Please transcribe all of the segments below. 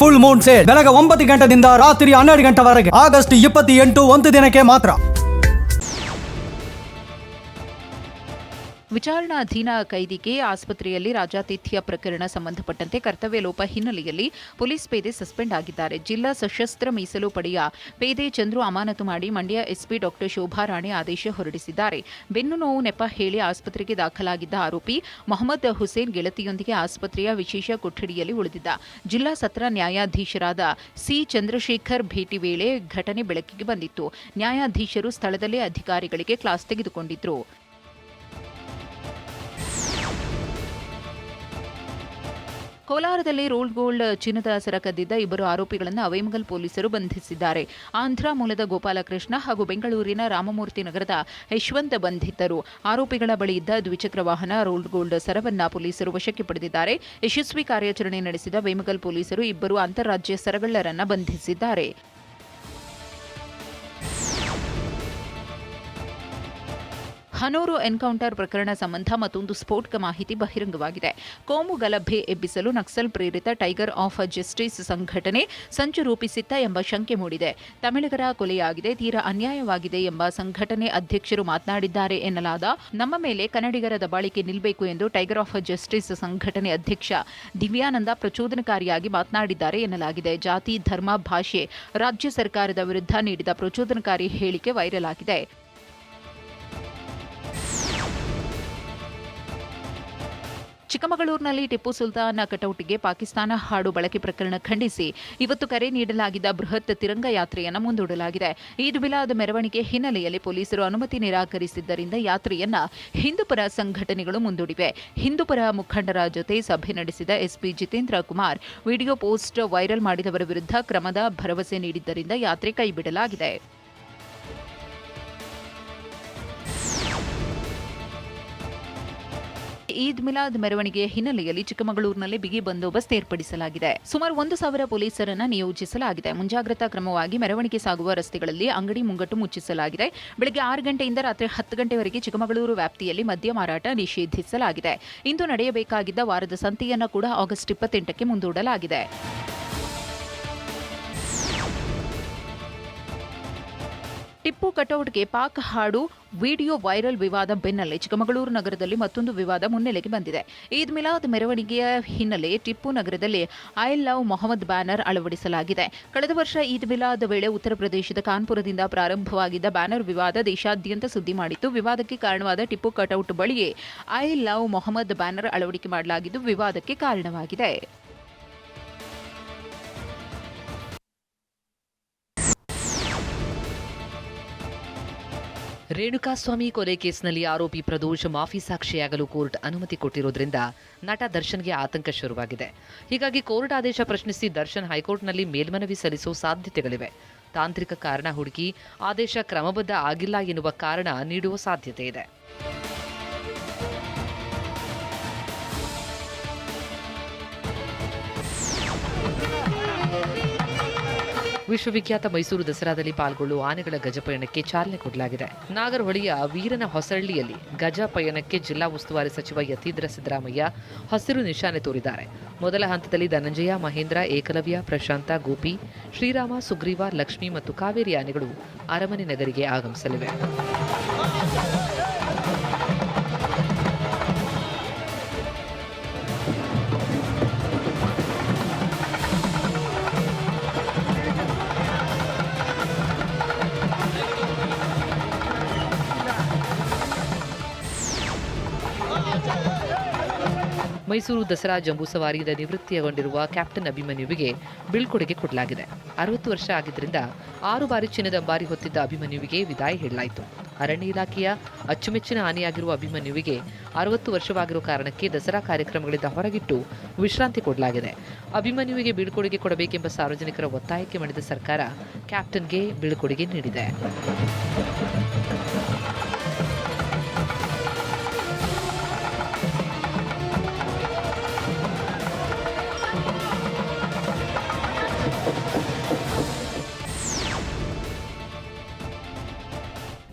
Full Moon sale ಬೆಳಗ್ಗೆ 9 ಗಂಟೆಯಿಂದ ರಾತ್ರಿ 12 ಗಂಟೆವರೆಗೆ ಆಗಸ್ಟ್ 28 ಒಂದು ದಿನಕ್ಕೆ ಮಾತ್ರ. ವಿಚಾರಣಾಧೀನ ಕೈದಿಗೆ ಆಸ್ಪತ್ರೆಯಲ್ಲಿ ರಾಜಾತಿಥ್ಯ ಪ್ರಕರಣ ಸಂಬಂಧಪಟ್ಟಂತೆ ಕರ್ತವ್ಯ ಲೋಪ ಹಿನ್ನೆಲೆಯಲ್ಲಿ ಪೊಲೀಸ್ ಪೇದೆ ಸಸ್ಪೆಂಡ್ ಆಗಿದ್ದಾರೆ. ಜಿಲ್ಲಾ ಸಶಸ್ತ್ರ ಮೀಸಲು ಪಡೆಯ ಪೇದೆ ಚಂದ್ರು ಅಮಾನತು ಮಾಡಿ ಮಂಡ್ಯ ಎಸ್ಪಿ ಡಾ ಶೋಭಾ ರಾಣೆ ಆದೇಶ ಹೊರಡಿಸಿದ್ದಾರೆ. ಬೆನ್ನು ನೋವು ನೆಪ ಹೇಳಿ ಆಸ್ಪತ್ರೆಗೆ ದಾಖಲಾಗಿದ್ದ ಆರೋಪಿ ಮೊಹಮ್ಮದ್ ಹುಸೇನ್ ಗೆಳತಿಯೊಂದಿಗೆ ಆಸ್ಪತ್ರೆಯ ವಿಶೇಷ ಕೊಠಡಿಯಲ್ಲಿ ಉಳಿದಿದ್ದ. ಜಿಲ್ಲಾ ಸತ್ರ ನ್ಯಾಯಾಧೀಶರಾದ ಸಿ ಚಂದ್ರಶೇಖರ್ ಭೇಟಿ ವೇಳೆ ಘಟನೆ ಬೆಳಕಿಗೆ ಬಂದಿತ್ತು. ನ್ಯಾಯಾಧೀಶರು ಸ್ಥಳದಲ್ಲೇ ಅಧಿಕಾರಿಗಳಿಗೆ ಕ್ಲಾಸ್ ತೆಗೆದುಕೊಂಡಿದ್ರು. ಕೋಲಾರದಲ್ಲಿ ರೋಲ್ಡ್ ಗೋಲ್ಡ್ ಚಿನ್ನದ ಸರ ಕದ್ದಿದ್ದ ಇಬ್ಬರು ಆರೋಪಿಗಳನ್ನು ಅವೈಮಗಲ್ ಪೊಲೀಸರು ಬಂಧಿಸಿದ್ದಾರೆ. ಆಂಧ್ರ ಮೂಲದ ಗೋಪಾಲಕೃಷ್ಣ ಹಾಗೂ ಬೆಂಗಳೂರಿನ ರಾಮಮೂರ್ತಿ ನಗರದ ಯಶವಂತ ಬಂಧಿತರು. ಆರೋಪಿಗಳ ಬಳಿ ಇದ್ದ ದ್ವಿಚಕ್ರ ವಾಹನ ರೋಲ್ಡ್ ಗೋಲ್ಡ್ ಸರವನ್ನ ಪೊಲೀಸರು ವಶಕ್ಕೆ ಪಡೆದಿದ್ದಾರೆ. ಯಶಸ್ವಿ ಕಾರ್ಯಾಚರಣೆ ನಡೆಸಿದ ಅವೈಮಗಲ್ ಪೊಲೀಸರು ಇಬ್ಬರು ಅಂತಾರಾಜ್ಯ ಸರಗಳ್ಳರನ್ನ ಬಂಧಿಸಿದ್ದಾರೆ. ಹನೂರು ಎನ್ಕೌಂಟರ್ ಪ್ರಕರಣ ಸಂಬಂಧ ಮತ್ತೊಂದು ಸ್ಫೋಟಕ ಮಾಹಿತಿ ಬಹಿರಂಗವಾಗಿದೆ. ಕೋಮು ಗಲಭೆ ಎಬ್ಬಿಸಲು ನಕ್ಸಲ್ ಪ್ರೇರಿತ ಟೈಗರ್ ಆಫ್ ಜಸ್ಟಿಸ್ ಸಂಘಟನೆ ಸಂಚು ರೂಪಿಸಿತ್ತ ಎಂಬ ಶಂಕೆ ಮೂಡಿದೆ. ತಮಿಳಿಗರ ಕೊಲೆಯಾಗಿದೆ, ತೀರಾ ಅನ್ಯಾಯವಾಗಿದೆ ಎಂಬ ಸಂಘಟನೆ ಅಧ್ಯಕ್ಷರು ಮಾತನಾಡಿದ್ದಾರೆ ಎನ್ನಲಾದ ನಮ್ಮ ಮೇಲೆ ಕನ್ನಡಿಗರ ದಬ್ಬಾಳಿಕೆ ನಿಲ್ಲಬೇಕು ಎಂದು ಟೈಗರ್ ಆಫ್ ಜಸ್ಟಿಸ್ ಸಂಘಟನೆ ಅಧ್ಯಕ್ಷ ದಿವ್ಯಾನಂದ ಪ್ರಚೋದನಕಾರಿಯಾಗಿ ಮಾತನಾಡಿದ್ದಾರೆ ಎನ್ನಲಾಗಿದೆ. ಜಾತಿ, ಧರ್ಮ, ಭಾಷೆ, ರಾಜ್ಯ ಸರ್ಕಾರದ ವಿರುದ್ಧ ನೀಡಿದ ಪ್ರಚೋದನಕಾರಿ ಹೇಳಿಕೆ ವೈರಲ್ ಆಗಿದೆ. ಚಿಕ್ಕಮಗಳೂರಿನಲ್ಲಿ ಟಿಪ್ಪು ಸುಲ್ತಾನ್ ಕಟೌಟ್ಗೆ ಪಾಕಿಸ್ತಾನ ಹಾಡು ಬಳಕೆ ಪ್ರಕರಣ ಖಂಡಿಸಿ ಇವತ್ತು ಕರೆ ನೀಡಲಾಗಿದ್ದ ಬೃಹತ್ ತಿರಂಗ ಯಾತ್ರೆಯನ್ನು ಮುಂದೂಡಲಾಗಿದೆ. ಈದ್ ಮಿಲಾದ್ ಮೆರವಣಿಗೆ ಹಿನ್ನೆಲೆಯಲ್ಲಿ ಪೊಲೀಸರು ಅನುಮತಿ ನಿರಾಕರಿಸಿದ್ದರಿಂದ ಯಾತ್ರೆಯನ್ನ ಹಿಂದೂಪರ ಸಂಘಟನೆಗಳು ಮುಂದೂಡಿವೆ. ಹಿಂದೂಪರ ಮುಖಂಡರ ಜೊತೆ ಸಭೆ ನಡೆಸಿದ SP Jitendra Kumar video post viral ಮಾಡಿದವರ ವಿರುದ್ಧ ಕ್ರಮದ ಭರವಸೆ ನೀಡಿದ್ದರಿಂದ ಯಾತ್ರೆ ಕೈಬಿಡಲಾಗಿದೆ. ಈದ್ ಮಿಲಾದ್ ಮೆರವಣಿಗೆಯ ಹಿನ್ನೆಲೆಯಲ್ಲಿ ಚಿಕ್ಕಮಗಳೂರಿನಲ್ಲಿ ಬಿಗಿ ಬಂದೋಬಸ್ತ್ ಏರ್ಪಡಿಸಲಾಗಿದೆ. ಸುಮಾರು 1,000 ಪೊಲೀಸರನ್ನು ನಿಯೋಜಿಸಲಾಗಿದೆ. ಮುಂಜಾಗ್ರತಾ ಕ್ರಮವಾಗಿ ಮೆರವಣಿಗೆ ಸಾಗುವ ರಸ್ತೆಗಳಲ್ಲಿ ಅಂಗಡಿ ಮುಂಗಟ್ಟು ಮುಚ್ಚಿಸಲಾಗಿದೆ. ಬೆಳಗ್ಗೆ 6 ಗಂಟೆಯಿಂದ ರಾತ್ರಿ 10 ಗಂಟೆವರೆಗೆ ಚಿಕ್ಕಮಗಳೂರು ವ್ಯಾಪ್ತಿಯಲ್ಲಿ ಮದ್ಯ ಮಾರಾಟ ನಿಷೇಧಿಸಲಾಗಿದೆ. ಇಂದು ನಡೆಯಬೇಕಾಗಿದ್ದ ವಾರದ ಸಂತೆಯನ್ನು ಕೂಡ ಆಗಸ್ಟ್ 28ಕ್ಕೆ ಮುಂದೂಡಲಾಗಿದೆ. ಟಿಪ್ಪು ಕಟೌಟ್ಗೆ ಪಾಕ್ ಹಾಡು ವಿಡಿಯೋ ವೈರಲ್ ವಿವಾದ ಬೆನ್ನಲ್ಲೇ ಚಿಕ್ಕಮಗಳೂರು ನಗರದಲ್ಲಿ ಮತ್ತೊಂದು ವಿವಾದ ಮುನ್ನೆಲೆಗೆ ಬಂದಿದೆ. ಈದ್ ಮಿಲಾದ್ ಮೆರವಣಿಗೆಯ ಹಿನ್ನೆಲೆ ಟಿಪ್ಪು ನಗರದಲ್ಲಿ ಐ ಲವ್ ಮೊಹಮ್ಮದ್ ಬ್ಯಾನರ್ ಅಳವಡಿಸಲಾಗಿದೆ. ಕಳೆದ ವರ್ಷ ಈದ್ ಮಿಲಾದ್ ವೇಳೆ ಉತ್ತರ ಪ್ರದೇಶದ ಕಾನ್ಪುರದಿಂದ ಪ್ರಾರಂಭವಾಗಿದ್ದ ಬ್ಯಾನರ್ ವಿವಾದ ದೇಶಾದ್ಯಂತ ಸುದ್ದಿ ಮಾಡಿತ್ತು. ವಿವಾದಕ್ಕೆ ಕಾರಣವಾದ ಟಿಪ್ಪು ಕಟೌಟ್ ಬಳಿಯೇ ಐ ಲವ್ ಮೊಹಮ್ಮದ್ ಬ್ಯಾನರ್ ಅಳವಡಿಕೆ ಮಾಡಲಾಗಿದ್ದು ವಿವಾದಕ್ಕೆ ಕಾರಣವಾಗಿದೆ. ರೇಣುಕಾಸ್ವಾಮಿ ಕೊಲೆ ಕೇಸ್ನಲ್ಲಿ ಆರೋಪಿ ಪ್ರದೋಷ್ ಮಾಫಿ ಸಾಕ್ಷಿಯಾಗಲು ಕೋರ್ಟ್ ಅನುಮತಿ ಕೊಟ್ಟಿರುವುದರಿಂದ ನಟ ದರ್ಶನ್ಗೆ ಆತಂಕ ಶುರುವಾಗಿದೆ. ಹೀಗಾಗಿ ಕೋರ್ಟ್ ಆದೇಶ ಪ್ರಶ್ನಿಸಿ ದರ್ಶನ್ ಹೈಕೋರ್ಟ್ನಲ್ಲಿ ಮೇಲ್ಮನವಿ ಸಲ್ಲಿಸುವ ಸಾಧ್ಯತೆಗಳಿವೆ. ತಾಂತ್ರಿಕ ಕಾರಣ ಹುಡುಕಿ ಆದೇಶ ಕ್ರಮಬದ್ಧ ಆಗಿಲ್ಲ ಎನ್ನುವ ಕಾರಣ ನೀಡುವ ಸಾಧ್ಯತೆ ಇದೆ. ವಿಶ್ವವಿಖ್ಯಾತ ಮೈಸೂರು ದಸರಾದಲ್ಲಿ ಪಾಲ್ಗೊಳ್ಳುವ ಆನೆಗಳ ಗಜಪಯಣಕ್ಕೆ ಚಾಲನೆ ಕೊಡಲಾಗಿದೆ. ನಾಗರಹೊಳೆಯ ವೀರನ ಹೊಸಳ್ಳಿಯಲ್ಲಿ ಗಜ ಪಯಣಕ್ಕೆ ಜಿಲ್ಲಾ ಉಸ್ತುವಾರಿ ಸಚಿವ ಯತೀಂದ್ರ ಸಿದ್ದರಾಮಯ್ಯ ಹಸಿರು ನಿಶಾನೆ ತೋರಿದ್ದಾರೆ. ಮೊದಲ ಹಂತದಲ್ಲಿ ಧನಂಜಯ, ಮಹೇಂದ್ರ, ಏಕಲವ್ಯ, ಪ್ರಶಾಂತ, ಗೋಪಿ, ಶ್ರೀರಾಮ, ಸುಗ್ರೀವ, ಲಕ್ಷ್ಮಿ ಮತ್ತು ಕಾವೇರಿ ಆನೆಗಳು ಅರಮನೆ ನಗರಿಗೆ ಆಗಮಿಸಲಿವೆ. ಮೈಸೂರು ದಸರಾ ಜಂಬೂ ಸವಾರಿಯಿಂದ ನಿವೃತ್ತಿಗೊಂಡಿರುವ ಕ್ಯಾಪ್ಟನ್ ಅಭಿಮನ್ಯುವಿಗೆ ಬೀಳ್ಕೊಡುಗೆ ಕೊಡಲಾಗಿದೆ. 60 ವರ್ಷ ಆಗಿದ್ದರಿಂದ 6 ಬಾರಿ ಚಿನ್ನದ ಅಂಬಾರಿ ಹೊತ್ತಿದ್ದ ಅಭಿಮನ್ಯುವಿಗೆ ವಿದಾಯ ಹೇಳಲಾಯಿತು. ಅರಣ್ಯ ಇಲಾಖೆಯ ಅಚ್ಚುಮೆಚ್ಚಿನ ಆನೆಯಾಗಿರುವ ಅಭಿಮನ್ಯುವಿಗೆ 60 ವರ್ಷವಾಗಿರುವ ಕಾರಣಕ್ಕೆ ದಸರಾ ಕಾರ್ಯಕ್ರಮಗಳಿಂದ ಹೊರಗಿಟ್ಟು ವಿಶ್ರಾಂತಿ ಕೊಡಲಾಗಿದೆ. ಅಭಿಮನ್ಯುವಿಗೆ ಬೀಳ್ಕೊಡುಗೆ ಕೊಡಬೇಕೆಂಬ ಸಾರ್ವಜನಿಕರ ಒತ್ತಾಯಕ್ಕೆ ಮಣಿದ ಸರ್ಕಾರ ಕ್ಯಾಪ್ಟನ್ಗೆ ಬೀಳ್ಕೊಡುಗೆ ನೀಡಿದೆ.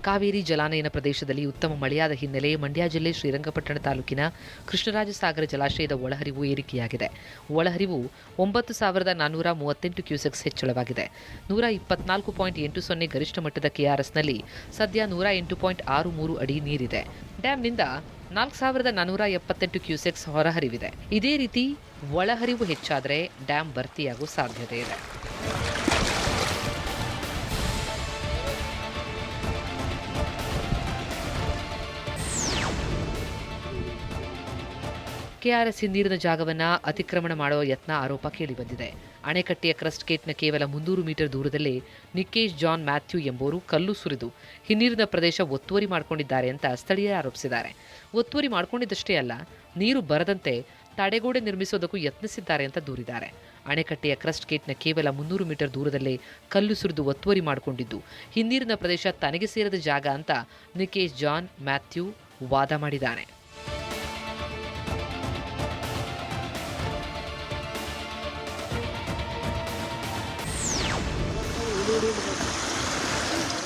ಕಾವೇರಿ ಜಲಾನಯನ ಪ್ರದೇಶದಲ್ಲಿ ಉತ್ತಮ ಮಳೆಯಾದ ಹಿನ್ನೆಲೆ ಮಂಡ್ಯ ಜಿಲ್ಲೆ ಶ್ರೀರಂಗಪಟ್ಟಣ ತಾಲೂಕಿನ ಕೃಷ್ಣರಾಜಸಾಗರ ಜಲಾಶಯದ ಒಳಹರಿವು ಏರಿಕೆಯಾಗಿದೆ. ಒಳಹರಿವು 9,438 ಕ್ಯೂಸೆಕ್ಸ್ ಹೆಚ್ಚಳವಾಗಿದೆ. 124.80 ಗರಿಷ್ಠ ಮಟ್ಟದ ಕೆಆರ್ಎಸ್ನಲ್ಲಿ ಸದ್ಯ 108.63 ಅಡಿ ನೀರಿದೆ. ಡ್ಯಾಂನಿಂದ 4,478 ಕ್ಯೂಸೆಕ್ಸ್ ಹೊರಹರಿವಿದೆ. ಇದೇ ರೀತಿ ಒಳಹರಿವು ಹೆಚ್ಚಾದರೆ ಡ್ಯಾಂ ಭರ್ತಿಯಾಗುವ ಸಾಧ್ಯತೆ ಇದೆ. ಕೆಆರ್ಎಸ್ ಹಿನ್ನೀರಿನ ಜಾಗವನ್ನು ಅತಿಕ್ರಮಣ ಮಾಡುವ ಯತ್ನ ಆರೋಪ ಕೇಳಿಬಂದಿದೆ. ಅಣೆಕಟ್ಟೆಯ ಕ್ರಸ್ಟ್ ಗೇಟ್ನ ಕೇವಲ 300 ಮೀಟರ್ ದೂರದಲ್ಲೇ ನಿಕೇಶ್ ಜಾನ್ ಮ್ಯಾಥ್ಯೂ ಎಂಬುವರು ಕಲ್ಲು ಸುರಿದು ಹಿನ್ನೀರಿನ ಪ್ರದೇಶ ಒತ್ತುವರಿ ಮಾಡಿಕೊಂಡಿದ್ದಾರೆ ಅಂತ ಸ್ಥಳೀಯರು ಆರೋಪಿಸಿದ್ದಾರೆ. ಒತ್ತುವರಿ ಮಾಡಿಕೊಂಡಿದ್ದಷ್ಟೇ ಅಲ್ಲ, ನೀರು ಬರದಂತೆ ತಡೆಗೋಡೆ ನಿರ್ಮಿಸೋದಕ್ಕೂ ಯತ್ನಿಸಿದ್ದಾರೆ ಅಂತ ದೂರಿದ್ದಾರೆ. ಅಣೆಕಟ್ಟೆಯ ಕ್ರಸ್ಟ್ ಗೇಟ್ನ ಕೇವಲ 300 ಮೀಟರ್ ದೂರದಲ್ಲೇ ಕಲ್ಲು ಸುರಿದು ಒತ್ತುವರಿ ಮಾಡಿಕೊಂಡಿದ್ದು ಹಿನ್ನೀರಿನ ಪ್ರದೇಶ ತನಗೆ ಸೇರಿದ ಜಾಗ ಅಂತ ನಿಕೇಶ್ ಜಾನ್ ಮ್ಯಾಥ್ಯೂ ವಾದ ಮಾಡಿದ್ದಾನೆ.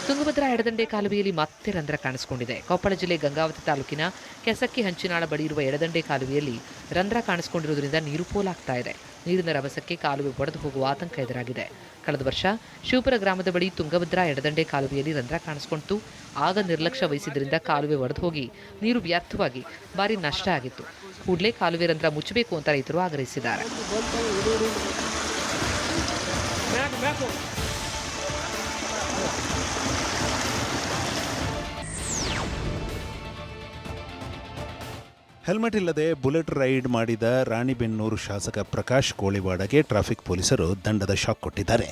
ತುಂಗಭದ್ರಾ ಎಡದಂಡೆ ಕಾಲುವೆಯಲ್ಲಿ ಮತ್ತೆ ರಂಧ್ರ ಕಾಣಿಸಿಕೊಂಡಿದೆ. ಕೊಪ್ಪಳ ಜಿಲ್ಲೆ ಗಂಗಾವತಿ ತಾಲೂಕಿನ ಕೆಸಕ್ಕಿ ಹಂಚಿನಾಳ ಬಳಿ ಇರುವ ಎಡದಂಡೆ ಕಾಲುವೆಯಲ್ಲಿ ರಂಧ್ರ ಕಾಣಿಸಿಕೊಂಡಿರುವುದರಿಂದ ನೀರು ಪೋಲಾಗ್ತಾ ಇದೆ. ನೀರಿನ ರಭಸಕ್ಕೆ ಕಾಲುವೆ ಒಡೆದು ಹೋಗುವ ಆತಂಕ ಎದುರಾಗಿದೆ. ಕಳೆದ ವರ್ಷ ಶಿವಪುರ ಗ್ರಾಮದ ಬಳಿ ತುಂಗಭದ್ರಾ ಎಡದಂಡೆ ಕಾಲುವೆಯಲ್ಲಿ ರಂಧ್ರ ಕಾಣಿಸಿಕೊಂಡಿತು. ಆಗ ನಿರ್ಲಕ್ಷ್ಯ ವಹಿಸಿದ್ರಿಂದ ಕಾಲುವೆ ಒಡೆದು ಹೋಗಿ ನೀರು ವ್ಯರ್ಥವಾಗಿ ಭಾರಿ ನಷ್ಟ ಆಗಿತ್ತು. ಕೂಡಲೇ ಕಾಲುವೆ ರಂಧ್ರ ಮುಚ್ಚಬೇಕು ಅಂತ ರೈತರು ಆಗ್ರಹಿಸಿದ್ದಾರೆ. ಹೆಲ್ಮೆಟ್ ಇಲ್ಲದೆ ಬುಲೆಟ್ ರೈಡ್ ಮಾಡಿದ ರಾಣಿಬೆನ್ನೂರು ಶಾಸಕ ಪ್ರಕಾಶ್ ಕೋಳಿವಾಡಗೆ ಟ್ರಾಫಿಕ್ ಪೊಲೀಸರು ದಂಡದ ಶಾಕ್ ಕೊಟ್ಟಿದ್ದಾರೆ.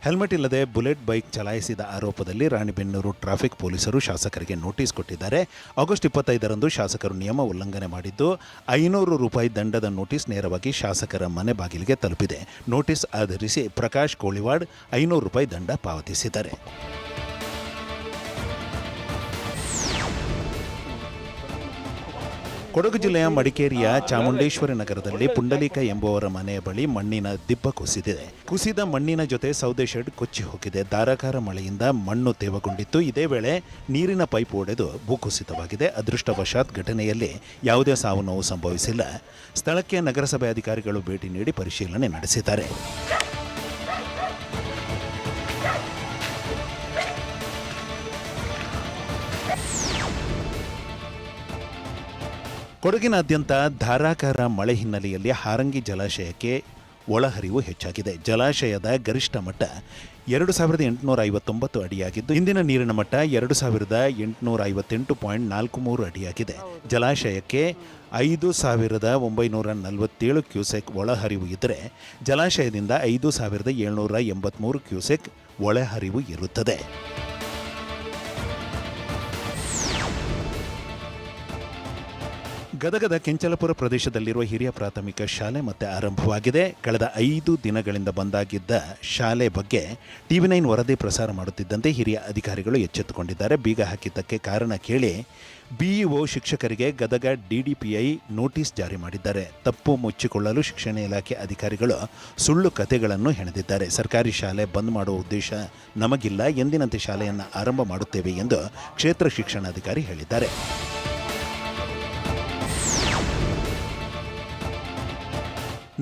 ಹೆಲ್ಮೆಟ್ ಇಲ್ಲದೆ ಬುಲೆಟ್ ಬೈಕ್ ಚಲಾಯಿಸಿದ ಆರೋಪದಲ್ಲಿ ರಾಣಿಬೆನ್ನೂರು ಟ್ರಾಫಿಕ್ ಪೊಲೀಸರು ಶಾಸಕರಿಗೆ ನೋಟಿಸ್ ಕೊಟ್ಟಿದ್ದಾರೆ. ಆಗಸ್ಟ್ 25ರಂದು ಶಾಸಕರು ನಿಯಮ ಉಲ್ಲಂಘನೆ ಮಾಡಿದ್ದು ₹500 ದಂಡದ ನೋಟಿಸ್ ನೇರವಾಗಿ ಶಾಸಕರ ಮನೆ ಬಾಗಿಲಿಗೆ ತಲುಪಿದೆ. ನೋಟಿಸ್ ಆಧರಿಸಿ ಪ್ರಕಾಶ್ ಕೋಳಿವಾಡ್ ₹500 ದಂಡ ಪಾವತಿಸಿದ್ದಾರೆ. ಕೊಡಗು ಜಿಲ್ಲೆಯ ಮಡಿಕೇರಿಯ ಚಾಮುಂಡೇಶ್ವರಿ ನಗರದಲ್ಲಿ ಪುಂಡಲೀಕ ಎಂಬುವರ ಮನೆಯ ಬಳಿ ಮಣ್ಣಿನ ದಿಬ್ಬ ಕುಸಿದಿದೆ. ಕುಸಿದ ಮಣ್ಣಿನ ಜೊತೆ ಸೌದೆ ಶೆಡ್ ಕೊಚ್ಚಿ ಹೋಗಿದೆ. ಧಾರಾಕಾರ ಮಳೆಯಿಂದ ಮಣ್ಣು ತೇವಗೊಂಡಿತ್ತು. ಇದೇ ವೇಳೆ ನೀರಿನ ಪೈಪ್ ಒಡೆದು ಭೂಕುಸಿತವಾಗಿದೆ. ಅದೃಷ್ಟವಶಾತ್ ಘಟನೆಯಲ್ಲಿ ಯಾವುದೇ ಸಾವು ನೋವು ಸಂಭವಿಸಿಲ್ಲ. ಸ್ಥಳಕ್ಕೆ ನಗರಸಭೆ ಅಧಿಕಾರಿಗಳು ಭೇಟಿ ನೀಡಿ ಪರಿಶೀಲನೆ ನಡೆಸಿದ್ದಾರೆ. ಕೊಡಗಿನಾದ್ಯಂತ ಧಾರಾಕಾರ ಮಳೆ ಹಿನ್ನೆಲೆಯಲ್ಲಿ ಹಾರಂಗಿ ಜಲಾಶಯಕ್ಕೆ ಒಳಹರಿವು ಹೆಚ್ಚಾಗಿದೆ. ಜಲಾಶಯದ ಗರಿಷ್ಠ ಮಟ್ಟ 2,859 ಅಡಿಯಾಗಿದ್ದು ಇಂದಿನ ನೀರಿನ ಮಟ್ಟ 2,858.43 ಅಡಿಯಾಗಿದೆ. ಜಲಾಶಯಕ್ಕೆ 5,947 ಕ್ಯೂಸೆಕ್ ಒಳಹರಿವು ಇದ್ದರೆ ಜಲಾಶಯದಿಂದ 5,783 ಕ್ಯೂಸೆಕ್ ಒಳಹರಿವು ಇರುತ್ತದೆ. ಗದಗದ ಕೆಂಚಲಪುರ ಪ್ರದೇಶದಲ್ಲಿರುವ ಹಿರಿಯ ಪ್ರಾಥಮಿಕ ಶಾಲೆ ಮತ್ತೆ ಆರಂಭವಾಗಿದೆ. ಕಳೆದ 5 ದಿನಗಳಿಂದ ಬಂದಾಗಿದ್ದ ಶಾಲೆ ಬಗ್ಗೆ TV9 ವರದಿ ಪ್ರಸಾರ ಮಾಡುತ್ತಿದ್ದಂತೆ ಹಿರಿಯ ಅಧಿಕಾರಿಗಳು ಎಚ್ಚೆತ್ತುಕೊಂಡಿದ್ದಾರೆ. ಬೀಗ ಹಾಕಿದ್ದಕ್ಕೆ ಕಾರಣ ಕೇಳಿ BEO ಶಿಕ್ಷಕರಿಗೆ ಗದಗ DDPI ನೋಟಿಸ್ ಜಾರಿ ಮಾಡಿದ್ದಾರೆ. ತಪ್ಪು ಮುಚ್ಚಿಕೊಳ್ಳಲು ಶಿಕ್ಷಣ ಇಲಾಖೆ ಅಧಿಕಾರಿಗಳು ಸುಳ್ಳು ಕಥೆಗಳನ್ನು ಹೆಣೆದಿದ್ದಾರೆ. ಸರ್ಕಾರಿ ಶಾಲೆ ಬಂದ್ ಮಾಡುವ ಉದ್ದೇಶ ನಮಗಿಲ್ಲ, ಎಂದಿನಂತೆ ಶಾಲೆಯನ್ನು ಆರಂಭ ಮಾಡುತ್ತೇವೆ ಎಂದು ಕ್ಷೇತ್ರ ಶಿಕ್ಷಣಾಧಿಕಾರಿ ಹೇಳಿದ್ದಾರೆ.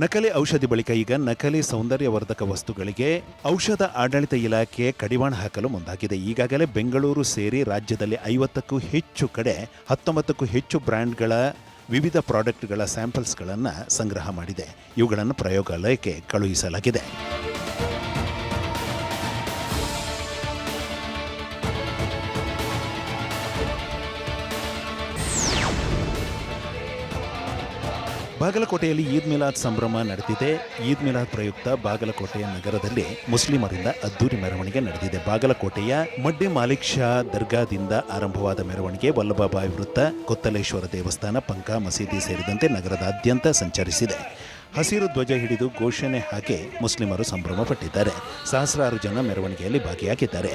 ನಕಲಿ ಔಷಧಿ ಬಳಿಕ ಈಗ ನಕಲಿ ಸೌಂದರ್ಯವರ್ಧಕ ವಸ್ತುಗಳಿಗೆ ಔಷಧ ಆಡಳಿತ ಇಲಾಖೆ ಕಡಿವಾಣ ಹಾಕಲು ಮುಂದಾಗಿದೆ. ಈಗಾಗಲೇ ಬೆಂಗಳೂರು ಸೇರಿ ರಾಜ್ಯದಲ್ಲಿ 50ಕ್ಕೂ ಹೆಚ್ಚು ಕಡೆ 19ಕ್ಕೂ ಹೆಚ್ಚು ಬ್ರ್ಯಾಂಡ್ಗಳ ವಿವಿಧ ಪ್ರಾಡಕ್ಟ್ಗಳ ಸ್ಯಾಂಪಲ್ಸ್ಗಳನ್ನು ಸಂಗ್ರಹ ಮಾಡಿದೆ. ಇವುಗಳನ್ನು ಪ್ರಯೋಗಾಲಯಕ್ಕೆ ಕಳುಹಿಸಲಾಗಿದೆ. ಬಾಗಲಕೋಟೆಯಲ್ಲಿ ಈದ್ ಮಿಲಾದ್ ಸಂಭ್ರಮ ನಡೆದಿದೆ. ಈದ್ ಮಿಲಾದ್ ಪ್ರಯುಕ್ತ ಬಾಗಲಕೋಟೆಯ ನಗರದಲ್ಲಿ ಮುಸ್ಲಿಮರಿಂದ ಅದ್ದೂರಿ ಮೆರವಣಿಗೆ ನಡೆದಿದೆ. ಬಾಗಲಕೋಟೆಯ ಮಡ್ಡಿ ಮಾಲಿಕ್ ಶಾ ದರ್ಗಾದಿಂದ ಆರಂಭವಾದ ಮೆರವಣಿಗೆ ವಲ್ಲಭಭಾಯಿ ವೃತ್ತ, ಕೊತ್ತಲೇಶ್ವರ ದೇವಸ್ಥಾನ, ಪಂಕಾ ಮಸೀದಿ ಸೇರಿದಂತೆ ನಗರದಾದ್ಯಂತ ಸಂಚರಿಸಿದೆ. ಹಸಿರು ಧ್ವಜ ಹಿಡಿದು ಘೋಷಣೆ ಹಾಕಿ ಮುಸ್ಲಿಮರು ಸಂಭ್ರಮ ಪಟ್ಟಿದ್ದಾರೆ. ಸಹಸ್ರಾರು ಜನ ಮೆರವಣಿಗೆಯಲ್ಲಿ ಭಾಗಿಯಾಗಿದ್ದಾರೆ.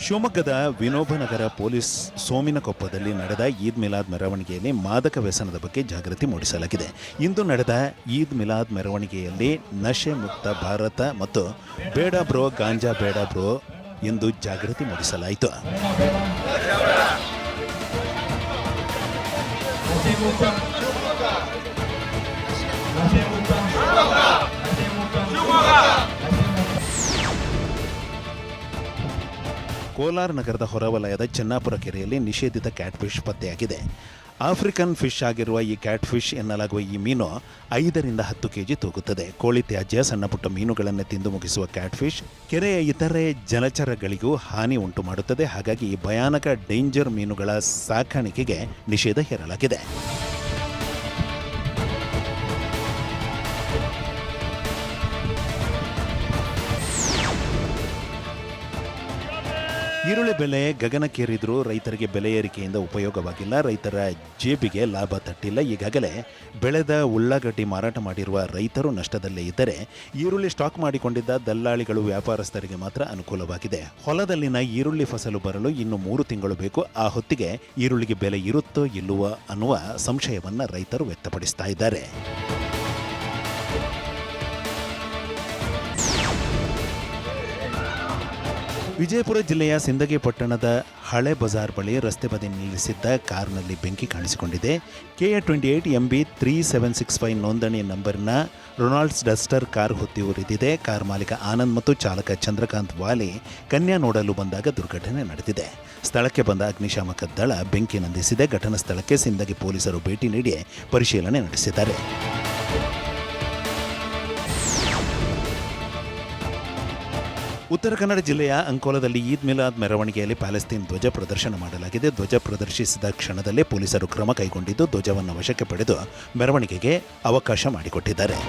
ಶಿವಮೊಗ್ಗದ ವಿನೋಬನಗರ ಪೊಲೀಸ್ ಸೋಮಿನಕೊಪ್ಪದಲ್ಲಿ ನಡೆದ ಈದ್ ಮಿಲಾದ್ ಮೆರವಣಿಗೆಯಲ್ಲಿ ಮಾದಕ ವ್ಯಸನದ ಬಗ್ಗೆ ಜಾಗೃತಿ ಮೂಡಿಸಲಾಗಿದೆ. ಇಂದು ನಡೆದ ಈದ್ ಮಿಲಾದ್ ಮೆರವಣಿಗೆಯಲ್ಲಿ ನಶೆ ಮುಕ್ತ ಭಾರತ ಮತ್ತು ಬೇಡ ಬ್ರೋ ಗಾಂಜಾ ಬೇಡ ಬ್ರೋ ಎಂದು ಜಾಗೃತಿ ಮೂಡಿಸಲಾಯಿತು. ಕೋಲಾರ ನಗರದ ಹೊರವಲಯದ ಚೆನ್ನಾಪುರ ಕೆರೆಯಲ್ಲಿ ನಿಷೇಧಿತ ಕ್ಯಾಟ್ಫಿಶ್ ಪತ್ತೆಯಾಗಿದೆ. ಆಫ್ರಿಕನ್ ಫಿಶ್ ಆಗಿರುವ ಈ ಕ್ಯಾಟ್ಫಿಶ್ ಎನ್ನಲಾಗುವ ಈ ಮೀನು 5 ರಿಂದ 10 ಕೆಜಿ ತೂಗುತ್ತದೆ. ಕೋಳಿ ತ್ಯಾಜ್ಯ, ಸಣ್ಣಪುಟ್ಟ ಮೀನುಗಳನ್ನು ತಿಂದು ಮುಗಿಸುವ ಕ್ಯಾಟ್ಫಿಶ್ ಕೆರೆಯ ಇತರೆ ಜಲಚರಗಳಿಗೂ ಹಾನಿ ಉಂಟು ಮಾಡುತ್ತದೆ. ಹಾಗಾಗಿ ಈ ಭಯಾನಕ ಡೇಂಜರ್ ಮೀನುಗಳ ಸಾಕಾಣಿಕೆಗೆ ನಿಷೇಧ ಹೇರಲಾಗಿದೆ. ಈರುಳ್ಳಿ ಬೆಲೆ ಗಗನಕ್ಕೇರಿದ್ರೂ ರೈತರಿಗೆ ಬೆಲೆ ಏರಿಕೆಯಿಂದ ಉಪಯೋಗವಾಗಿಲ್ಲ. ರೈತರ ಜೇಬಿಗೆ ಲಾಭ ತಟ್ಟಿಲ್ಲ. ಈಗಾಗಲೇ ಬೆಳೆದ ಉಳ್ಳಾಗಡ್ಡಿ ಮಾರಾಟ ಮಾಡಿರುವ ರೈತರು ನಷ್ಟದಲ್ಲೇ ಇದ್ದರೆ, ಈರುಳ್ಳಿ ಸ್ಟಾಕ್ ಮಾಡಿಕೊಂಡಿದ್ದ ದಲ್ಲಾಳಿಗಳು, ವ್ಯಾಪಾರಸ್ಥರಿಗೆ ಮಾತ್ರ ಅನುಕೂಲವಾಗಿದೆ. ಹೊಲದಲ್ಲಿನ ಈರುಳ್ಳಿ ಫಸಲು ಬರಲು ಇನ್ನು 3 ತಿಂಗಳು ಬೇಕು. ಆ ಹೊತ್ತಿಗೆ ಈರುಳ್ಳಿಗೆ ಬೆಲೆ ಇರುತ್ತೋ ಇಲ್ಲವೋ ಅನ್ನುವ ಸಂಶಯವನ್ನು ರೈತರು ವ್ಯಕ್ತಪಡಿಸ್ತಾ ಇದ್ದಾರೆ. ವಿಜಯಪುರ ಜಿಲ್ಲೆಯ ಸಿಂದಗಿ ಪಟ್ಟಣದ ಹಳೆ ಬಜಾರ್ ಬಳಿ ರಸ್ತೆ ಬದಿ ನಿಲ್ಲಿಸಿದ್ದ ಕಾರ್ನಲ್ಲಿ ಬೆಂಕಿ ಕಾಣಿಸಿಕೊಂಡಿದೆ. KA28 MB 3765 ನೋಂದಣಿ ನಂಬರ್ನ ರೊನಾಲ್ಡ್ಸ್ ಡಸ್ಟರ್ ಕಾರ್ ಹೊತ್ತಿ ಉರಿದಿದೆ. ಕಾರ್ ಮಾಲೀಕ ಆನಂದ್ ಮತ್ತು ಚಾಲಕ ಚಂದ್ರಕಾಂತ್ ವಾಲಿ ಕನ್ಯಾ ನೋಡಲು ಬಂದಾಗ ದುರ್ಘಟನೆ ನಡೆದಿದೆ. ಸ್ಥಳಕ್ಕೆ ಬಂದ ಅಗ್ನಿಶಾಮಕ ದಳ ಬೆಂಕಿ ನಂದಿಸಿದೆ. ಘಟನಾ ಸ್ಥಳಕ್ಕೆ ಸಿಂದಗಿ ಪೊಲೀಸರು ಭೇಟಿ ನೀಡಿ ಪರಿಶೀಲನೆ ನಡೆಸಿದ್ದಾರೆ. ಉತ್ತರ ಕನ್ನಡ ಜಿಲ್ಲೆಯ ಅಂಕೋಲದಲ್ಲಿ ಈದ್ ಮಿಲಾದ್ ಮೆರವಣಿಗೆಯಲ್ಲಿ ಪ್ಯಾಲೆಸ್ತೀನ್ ಧ್ವಜ ಪ್ರದರ್ಶನ ಮಾಡಲಾಗಿದೆ. ಧ್ವಜ ಪ್ರದರ್ಶಿಸಿದ ಕ್ಷಣದಲ್ಲೇ ಪೊಲೀಸರು ಕ್ರಮ ಕೈಗೊಂಡಿದ್ದು ಧ್ವಜವನ್ನು ವಶಕ್ಕೆ ಪಡೆದು ಮೆರವಣಿಗೆಗೆ ಅವಕಾಶ ಮಾಡಿಕೊಟ್ಟಿದ್ದಾರೆ.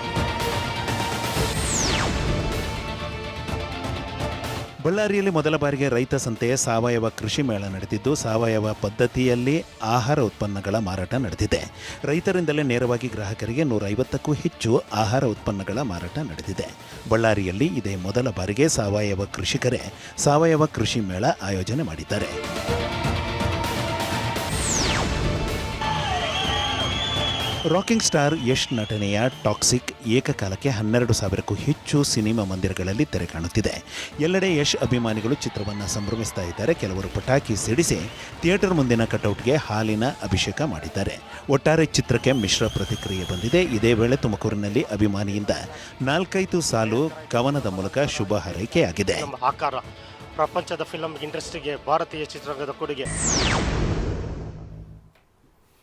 ಬಳ್ಳಾರಿಯಲ್ಲಿ ಮೊದಲ ಬಾರಿಗೆ ರೈತ ಸಂತೆ ಸಾವಯವ ಕೃಷಿ ಮೇಳ ನಡೆದಿದ್ದು, ಸಾವಯವ ಪದ್ಧತಿಯಲ್ಲಿ ಆಹಾರ ಉತ್ಪನ್ನಗಳ ಮಾರಾಟ ನಡೆದಿದೆ. ರೈತರಿಂದಲೇ ನೇರವಾಗಿ ಗ್ರಾಹಕರಿಗೆ 150ಕ್ಕೂ ಹೆಚ್ಚು ಆಹಾರ ಉತ್ಪನ್ನಗಳ ಮಾರಾಟ ನಡೆದಿದೆ. ಬಳ್ಳಾರಿಯಲ್ಲಿ ಇದೇ ಮೊದಲ ಬಾರಿಗೆ ಸಾವಯವ ಕೃಷಿಕರೇ ಸಾವಯವ ಕೃಷಿ ಮೇಳ ಆಯೋಜನೆ ಮಾಡಿದ್ದಾರೆ. ರಾಕಿಂಗ್ ಸ್ಟಾರ್ ಯಶ್ ನಟನೆಯ ಟಾಕ್ಸಿಕ್ ಏಕಕಾಲಕ್ಕೆ 12,000ಕ್ಕೂ ಹೆಚ್ಚು ಸಿನಿಮಾ ಮಂದಿರಗಳಲ್ಲಿ ತೆರೆ ಕಾಣುತ್ತಿದೆ. ಎಲ್ಲೆಡೆ ಯಶ್ ಅಭಿಮಾನಿಗಳು ಚಿತ್ರವನ್ನು ಸಂಭ್ರಮಿಸ್ತಾ ಇದ್ದಾರೆ. ಕೆಲವರು ಪಟಾಕಿ ಸಿಡಿಸಿ ಥಿಯೇಟರ್ ಮುಂದಿನ ಕಟೌಟ್ಗೆ ಹಾಲಿನ ಅಭಿಷೇಕ ಮಾಡಿದ್ದಾರೆ. ಒಟ್ಟಾರೆ ಚಿತ್ರಕ್ಕೆ ಮಿಶ್ರ ಪ್ರತಿಕ್ರಿಯೆ ಬಂದಿದೆ. ಇದೇ ವೇಳೆ ತುಮಕೂರಿನಲ್ಲಿ ಅಭಿಮಾನಿಯಿಂದ 4-5 ಸಾಲು ಕವನದ ಮೂಲಕ ಶುಭ ಹಾರೈಕೆಯಾಗಿದೆ. ಆಕಾರ ಪ್ರಪಂಚದ ಫಿಲಂ ಇಂಡಸ್ಟ್ರಿಗೆ ಭಾರತೀಯ ಚಿತ್ರರಂಗದ ಕೊಡುಗೆ